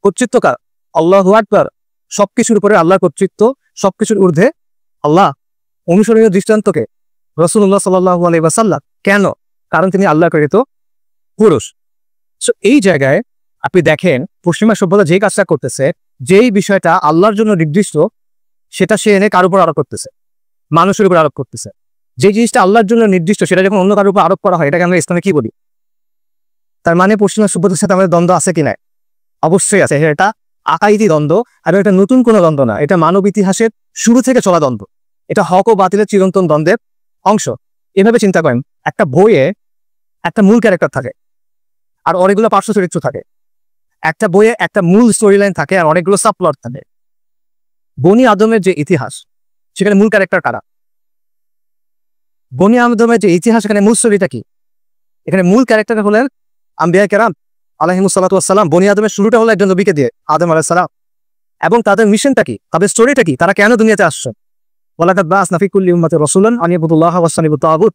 কর্তৃত্ব কার? আল্লাহু আকবার। সবকিছুর উপরে আল্লাহর কর্তৃত্ব, সবকিছুর ঊর্ধ্বে আল্লাহ। অনুসরণীয় দৃষ্টান্তকে রাসূলুল্লাহ সাল্লাল্লাহু আলাইহি ওয়াসাল্লাম। কেন? কারণ তিনি আল্লাহ প্রেরিত পুরুষ। সো এই জায়গায় আপনি দেখেন পশ্চিমা সভ্যতা যেই কাজটা করতেছে, যেই বিষয়টা আল্লাহর জন্য নির্দিষ্ট সেটা সে এনে কার উপর আরোপ করতেছে, মানুষের উপর আরোপ করতেছে। যে জিনিসটা আল্লাহর জন্য নির্দিষ্ট সেটা যখন অন্য কারোর উপর আরোপ করা হয়, এটাকে আমরা ইসলামে কি বলি? তার মানে পশ্চিমা সভ্যতার সাথে আমাদের দ্বন্দ্ব আছে কিনা? অবশ্যই আছে। এটা আকাইদি দ্বন্দ্ব, আর এটা নতুন কোনো দ্বন্দ্ব না। এটা মানব ইতিহাসের শুরু থেকে চলা দ্বন্দ্ব। এটা হক ও বাতিলের চিরন্তন দ্বন্দ্বের অংশ। এভাবে চিন্তা করেন, একটা বইয়ে একটা মূল ক্যারেক্টার থাকে আর অনেকগুলো পার্শ্ব চরিত্র থাকে। একটা বইয়ে একটা মূল স্টোরি লাইন থাকে আর অনেকগুলো সাবপ্লট থাকে। বনি আদমের যে ইতিহাস, সেখানে মূল ক্যারেক্টার কারা? বনি আদমের যে ইতিহাস, এখানে মূল স্টোরিটা কি? এখানে মূল ক্যারেক্টার হলেন আম্বিয়া কেরাম আলাইহিমুস সালাতু ওয়াস সালাম। বনি আদমের শুরুটা হলো একজন নবীকে দিয়ে, আদম আলাইহিস সালাম। এবং তাদের মিশনটা কি, তাদের স্টোরিটা কি, তারা কেন দুনিয়াতে আসছে? ওয়ালাকাদ বাআসনা ফি কুল্লি উম্মাতিন রাসূলান আন ইবুদুল্লাহ ওয়াসতানিবুত তাগুত।